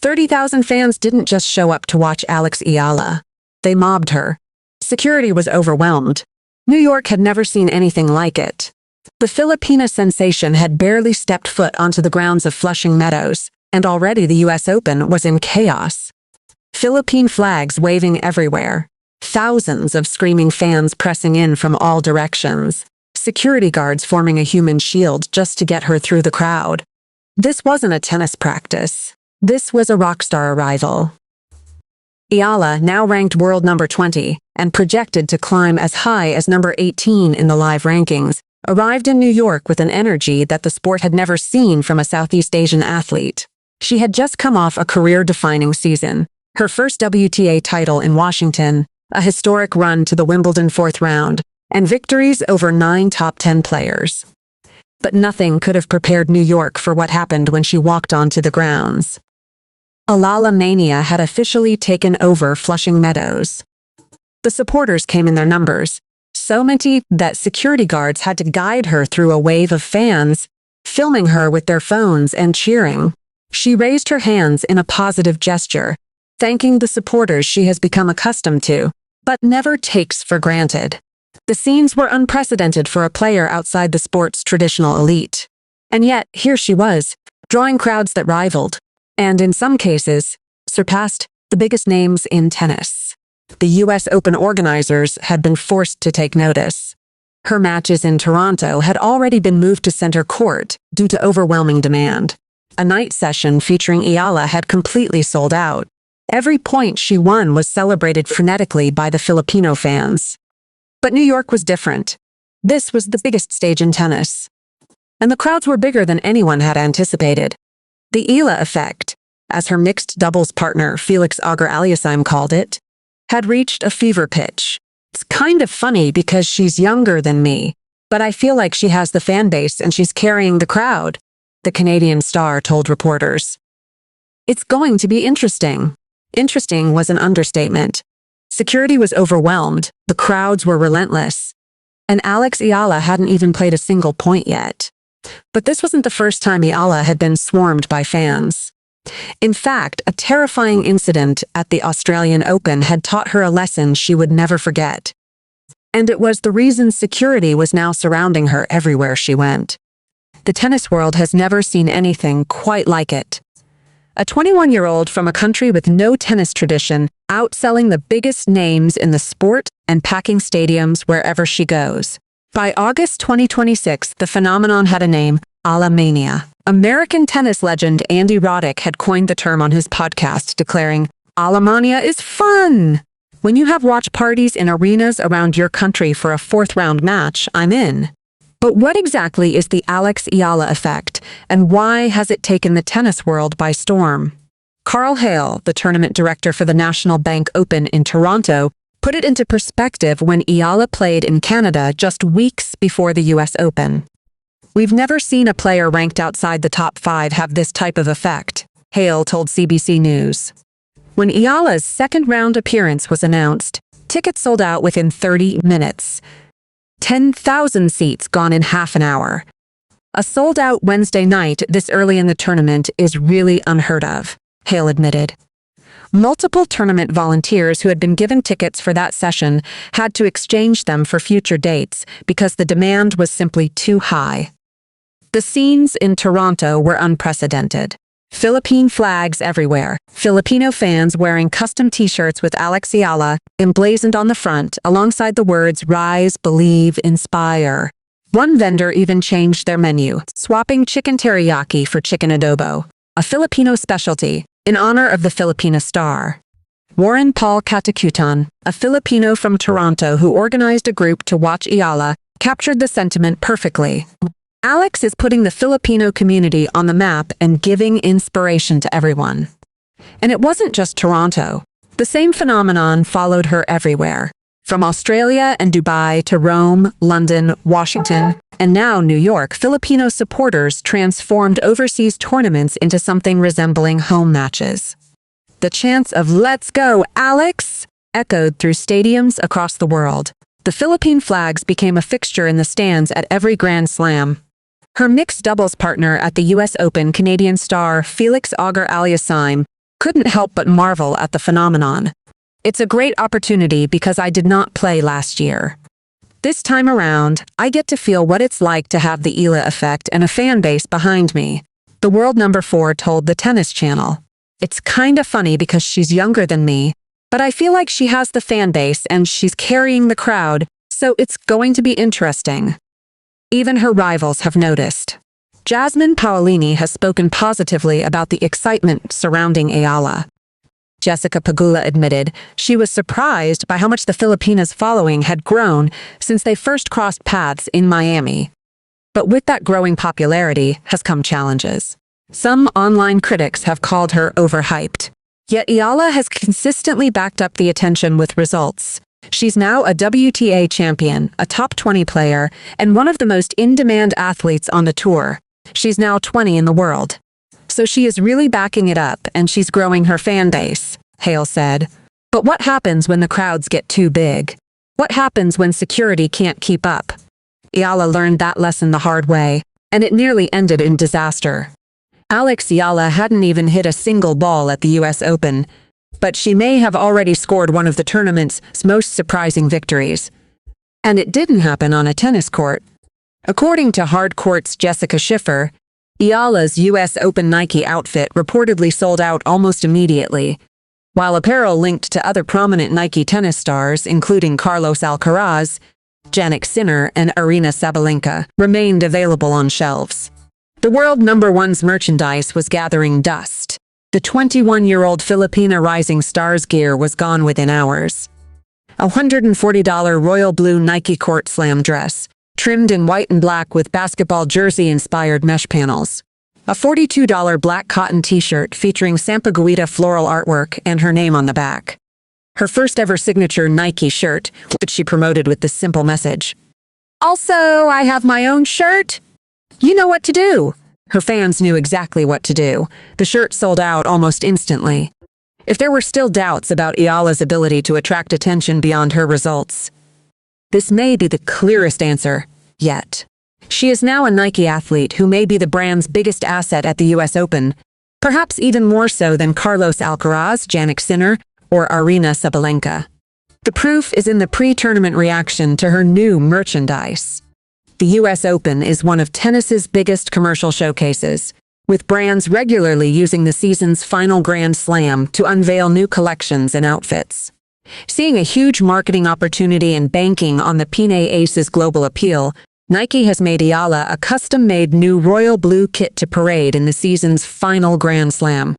30,000 fans didn't just show up to watch Alex Eala. They mobbed her. Security was overwhelmed. New York had never seen anything like it. The Filipina sensation had barely stepped foot onto the grounds of Flushing Meadows, and already the US Open was in chaos. Philippine flags waving everywhere. Thousands of screaming fans pressing in from all directions. Security guards forming a human shield just to get her through the crowd. This wasn't a tennis practice. This was a rock star arrival. Eala, now ranked world number 20 and projected to climb as high as number 18 in the live rankings, arrived in New York with an energy that the sport had never seen from a Southeast Asian athlete. She had just come off a career-defining season, her first WTA title in Washington, a historic run to the Wimbledon fourth round, and victories over 9 top 10 players. But nothing could have prepared New York for what happened when she walked onto the grounds. Eala mania had officially taken over Flushing Meadows. The supporters came in their numbers, so many that security guards had to guide her through a wave of fans, filming her with their phones and cheering. She raised her hands in a positive gesture, thanking the supporters she has become accustomed to, but never takes for granted. The scenes were unprecedented for a player outside the sport's traditional elite. And yet, here she was, drawing crowds that rivaled, and in some cases, surpassed the biggest names in tennis. The US Open organizers had been forced to take notice. Her matches in Toronto had already been moved to center court due to overwhelming demand. A night session featuring Eala had completely sold out. Every point she won was celebrated frenetically by the Filipino fans. But New York was different. This was the biggest stage in tennis. And the crowds were bigger than anyone had anticipated. The Eala effect, as her mixed doubles partner Felix Auger-Aliassime called it, had reached a fever pitch. It's kind of funny because she's younger than me, but I feel like she has the fan base and she's carrying the crowd, the Canadian star told reporters. It's going to be interesting. Interesting was an understatement. Security was overwhelmed, the crowds were relentless, and Alex Eala hadn't even played a single point yet. But this wasn't the first time Eala had been swarmed by fans. In fact, a terrifying incident at the Australian Open had taught her a lesson she would never forget. And it was the reason security was now surrounding her everywhere she went. The tennis world has never seen anything quite like it. A 21-year-old from a country with no tennis tradition, outselling the biggest names in the sport and packing stadiums wherever she goes. By August 2026, the phenomenon had a name, Eala mania. American tennis legend Andy Roddick had coined the term on his podcast, declaring, "Eala mania is fun! When you have watch parties in arenas around your country for a fourth-round match, I'm in." But what exactly is the Alex Eala effect, and why has it taken the tennis world by storm? Carl Hale, the tournament director for the National Bank Open in Toronto, put it into perspective when Eala played in Canada just weeks before the US Open. "We've never seen a player ranked outside the top 5 have this type of effect," Hale told CBC News. When Eala's second-round appearance was announced, tickets sold out within 30 minutes. 10,000 seats gone in half an hour. A sold-out Wednesday night this early in the tournament is really unheard of, Hale admitted. Multiple tournament volunteers who had been given tickets for that session had to exchange them for future dates because the demand was simply too high. The scenes in Toronto were unprecedented. Philippine flags everywhere, Filipino fans wearing custom t-shirts with Alex Eala emblazoned on the front alongside the words "Rise, Believe, Inspire." One vendor even changed their menu, swapping chicken teriyaki for chicken adobo, a Filipino specialty, in honor of the Filipina star. Warren Paul Katakutan, a Filipino from Toronto who organized a group to watch Eala, captured the sentiment perfectly. Alex is putting the Filipino community on the map and giving inspiration to everyone. And it wasn't just Toronto. The same phenomenon followed her everywhere. From Australia and Dubai to Rome, London, Washington, and now New York, Filipino supporters transformed overseas tournaments into something resembling home matches. The chants of "Let's go, Alex!" echoed through stadiums across the world. The Philippine flags became a fixture in the stands at every Grand Slam. Her mixed doubles partner at the US Open, Canadian star Felix Auger-Aliassime, couldn't help but marvel at the phenomenon. It's a great opportunity because I did not play last year. This time around, I get to feel what it's like to have the Eala effect and a fan base behind me, the world number 4 told the Tennis Channel. It's kinda funny because she's younger than me, but I feel like she has the fan base and she's carrying the crowd, so it's going to be interesting. Even her rivals have noticed. Jasmine Paolini has spoken positively about the excitement surrounding Eala. Jessica Pegula admitted she was surprised by how much the Filipina's following had grown since they first crossed paths in Miami. But with that growing popularity has come challenges. Some online critics have called her overhyped. Yet Eala has consistently backed up the attention with results. She's now a WTA champion, a top 20 player, and one of the most in-demand athletes on the tour. She's now 20 in the world. So she is really backing it up and she's growing her fan base, Hale said. But what happens when the crowds get too big? What happens when security can't keep up? Eala learned that lesson the hard way, and it nearly ended in disaster. Alex Eala hadn't even hit a single ball at the US Open, but she may have already scored one of the tournament's most surprising victories. And it didn't happen on a tennis court. According to Hard Court's Jessica Schiffer, Eala's US Open Nike outfit reportedly sold out almost immediately, while apparel linked to other prominent Nike tennis stars, including Carlos Alcaraz, Jannik Sinner, and Aryna Sabalenka, remained available on shelves. The world number 1's merchandise was gathering dust. The 21-year-old Filipina Rising Stars gear was gone within hours. A $140 royal blue Nike Court Slam dress, trimmed in white and black with basketball jersey-inspired mesh panels. A $42 black cotton t-shirt featuring Sampaguita floral artwork and her name on the back. Her first ever signature Nike shirt, which she promoted with this simple message. "Also, I have my own shirt. You know what to do." Her fans knew exactly what to do. The shirt sold out almost instantly. If there were still doubts about Eala's ability to attract attention beyond her results, this may be the clearest answer yet. She is now a Nike athlete who may be the brand's biggest asset at the US Open, perhaps even more so than Carlos Alcaraz, Jannik Sinner, or Aryna Sabalenka. The proof is in the pre-tournament reaction to her new merchandise. The US Open is one of tennis's biggest commercial showcases, with brands regularly using the season's final Grand Slam to unveil new collections and outfits. Seeing a huge marketing opportunity and banking on the Pine Ace's global appeal, Nike has made Eala a custom-made new royal blue kit to parade in the season's final Grand Slam.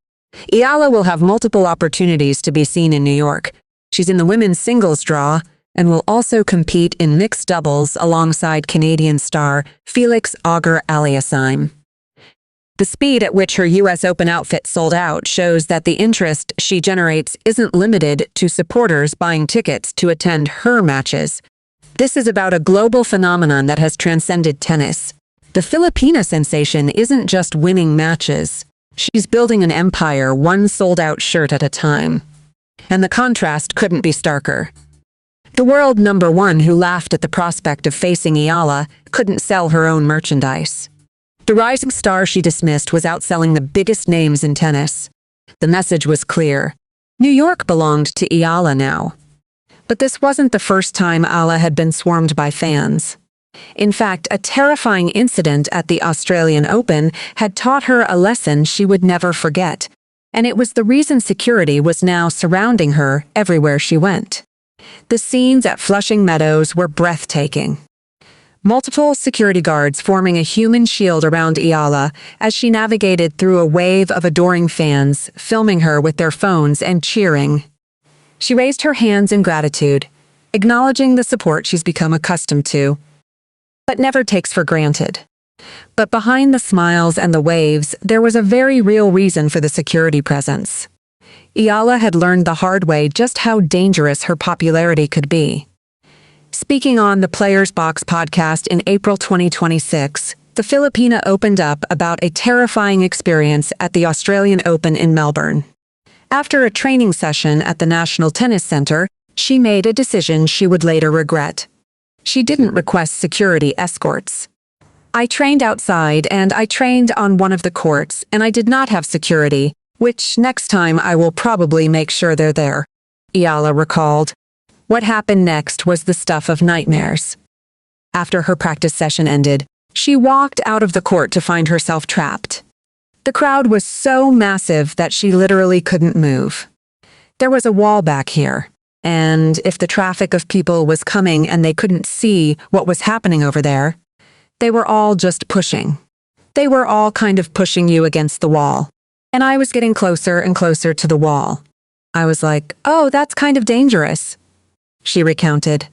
Eala will have multiple opportunities to be seen in New York. She's in the women's singles draw and will also compete in mixed doubles alongside Canadian star Felix Auger-Aliassime. The speed at which her US Open outfit sold out shows that the interest she generates isn't limited to supporters buying tickets to attend her matches. This is about a global phenomenon that has transcended tennis. The Filipina sensation isn't just winning matches. She's building an empire, one sold-out shirt at a time. And the contrast couldn't be starker. The world number 1 who laughed at the prospect of facing Eala couldn't sell her own merchandise. The rising star she dismissed was outselling the biggest names in tennis. The message was clear. New York belonged to Eala now. But this wasn't the first time Eala had been swarmed by fans. In fact, a terrifying incident at the Australian Open had taught her a lesson she would never forget, and it was the reason security was now surrounding her everywhere she went. The scenes at Flushing Meadows were breathtaking. Multiple security guards forming a human shield around Eala as she navigated through a wave of adoring fans, filming her with their phones and cheering. She raised her hands in gratitude, acknowledging the support she's become accustomed to, but never takes for granted. But behind the smiles and the waves, there was a very real reason for the security presence. Eala had learned the hard way just how dangerous her popularity could be. Speaking on the Players Box podcast in April 2026, the Filipina opened up about a terrifying experience at the Australian Open in Melbourne. After a training session at the National Tennis Centre, she made a decision she would later regret. She didn't request security escorts. "I trained outside and I trained on one of the courts and I did not have security," Which next time I will probably make sure they're there, Eala recalled. What happened next was the stuff of nightmares. After her practice session ended, she walked out of the court to find herself trapped. The crowd was so massive that she literally couldn't move. There was a wall back here, and if the traffic of people was coming and they couldn't see what was happening over there, they were all just pushing. They were all kind of pushing you against the wall. And I was getting closer and closer to the wall. I was like, oh, that's kind of dangerous, she recounted.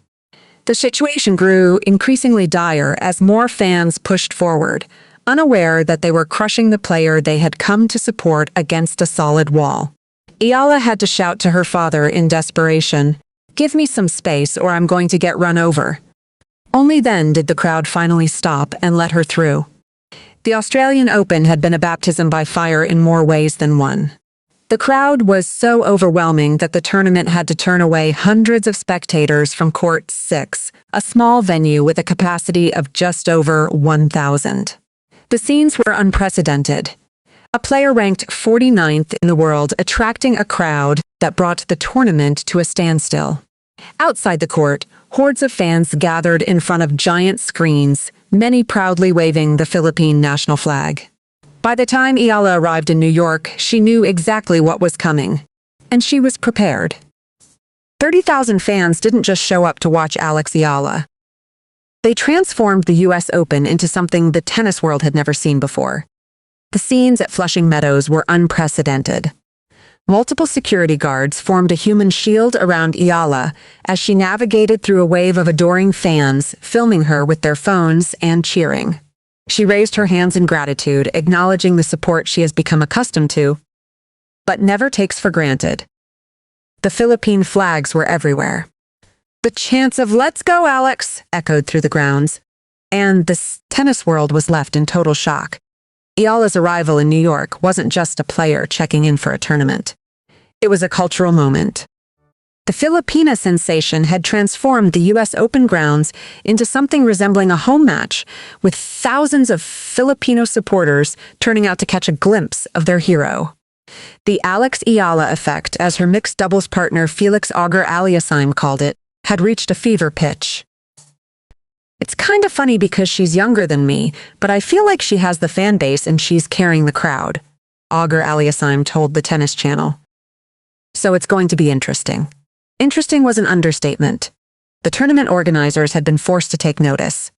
The situation grew increasingly dire as more fans pushed forward, unaware that they were crushing the player they had come to support against a solid wall. Eala had to shout to her father in desperation, "Give me some space or I'm going to get run over." Only then did the crowd finally stop and let her through. The Australian Open had been a baptism by fire in more ways than one. The crowd was so overwhelming that the tournament had to turn away hundreds of spectators from Court 6, a small venue with a capacity of just over 1,000. The scenes were unprecedented. A player ranked 49th in the world attracting a crowd that brought the tournament to a standstill. Outside the court, hordes of fans gathered in front of giant screens, many proudly waving the Philippine national flag. By the time Eala arrived in New York, she knew exactly what was coming, and she was prepared. 30,000 fans didn't just show up to watch Alex Eala. They transformed the U.S. Open into something the tennis world had never seen before. The scenes at Flushing Meadows were unprecedented. Multiple security guards formed a human shield around Eala as she navigated through a wave of adoring fans, filming her with their phones and cheering. She raised her hands in gratitude, acknowledging the support she has become accustomed to, but never takes for granted. The Philippine flags were everywhere. The chants of "Let's go, Alex!" echoed through the grounds, and the tennis world was left in total shock. Eala's arrival in New York wasn't just a player checking in for a tournament. It was a cultural moment. The Filipina sensation had transformed the U.S. Open grounds into something resembling a home match, with thousands of Filipino supporters turning out to catch a glimpse of their hero. The Alex Eala effect, as her mixed doubles partner Felix Auger-Aliassime called it, had reached a fever pitch. "It's kind of funny because she's younger than me, but I feel like she has the fan base and she's carrying the crowd," Auger-Aliassime told the Tennis Channel. So it's going to be interesting. Interesting was an understatement. The tournament organizers had been forced to take notice.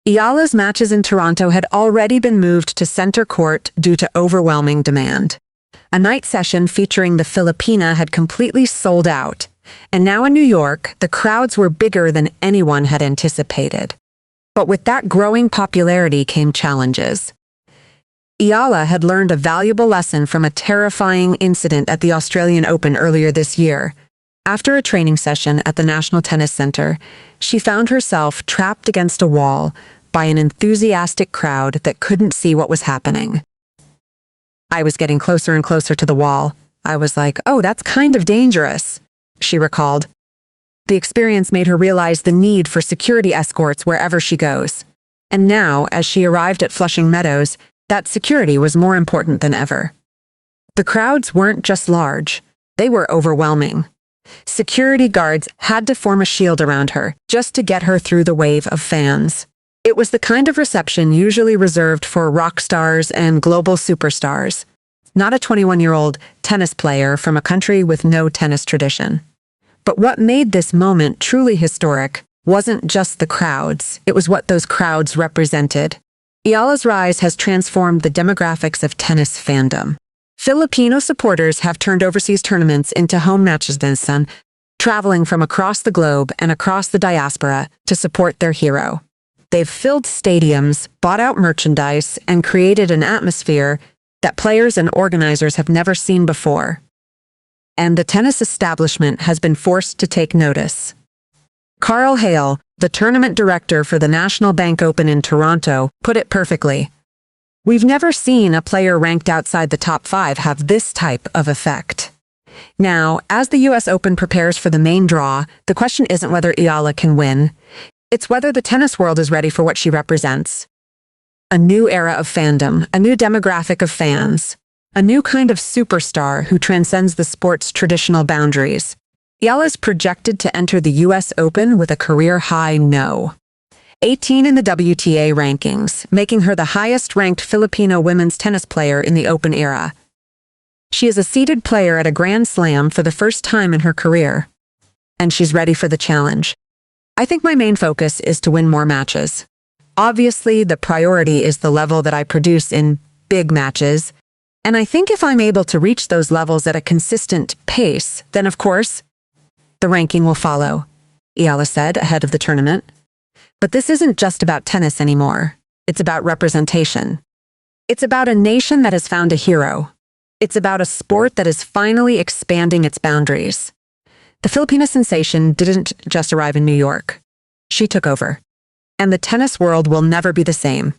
Eala's matches in Toronto had already been moved to center court due to overwhelming demand. A night session featuring the Filipina had completely sold out, and now in New York, the crowds were bigger than anyone had anticipated. But with that growing popularity came challenges. Eala had learned a valuable lesson from a terrifying incident at the Australian Open earlier this year. After a training session at the National Tennis Center, she found herself trapped against a wall by an enthusiastic crowd that couldn't see what was happening. "I was getting closer and closer to the wall. I was like, oh, that's kind of dangerous," she recalled. The experience made her realize the need for security escorts wherever she goes. And now, as she arrived at Flushing Meadows, that security was more important than ever. The crowds weren't just large, they were overwhelming. Security guards had to form a shield around her just to get her through the wave of fans. It was the kind of reception usually reserved for rock stars and global superstars, not a 21-year-old tennis player from a country with no tennis tradition. But what made this moment truly historic wasn't just the crowds, it was what those crowds represented. Eala's rise has transformed the demographics of tennis fandom. Filipino supporters have turned overseas tournaments into home matches this season, traveling from across the globe and across the diaspora to support their hero. They've filled stadiums, bought out merchandise, and created an atmosphere that players and organizers have never seen before. And the tennis establishment has been forced to take notice. Carl Hale, the tournament director for the National Bank Open in Toronto, put it perfectly. "We've never seen a player ranked outside the top 5 have this type of effect." Now, as the U.S. Open prepares for the main draw, the question isn't whether Eala can win. It's whether the tennis world is ready for what she represents. A new era of fandom, a new demographic of fans, a new kind of superstar who transcends the sport's traditional boundaries. Eala's projected to enter the U.S. Open with a career-high no. 18 in the WTA rankings, making her the highest-ranked Filipino women's tennis player in the Open era. She is a seeded player at a Grand Slam for the first time in her career, and she's ready for the challenge. I think my main focus is to win more matches. Obviously, the priority is the level that I produce in big matches, and I think if I'm able to reach those levels at a consistent pace, then of course, the ranking will follow, Eala said ahead of the tournament. But this isn't just about tennis anymore. It's about representation. It's about a nation that has found a hero. It's about a sport that is finally expanding its boundaries. The Filipina sensation didn't just arrive in New York. She took over. And the tennis world will never be the same.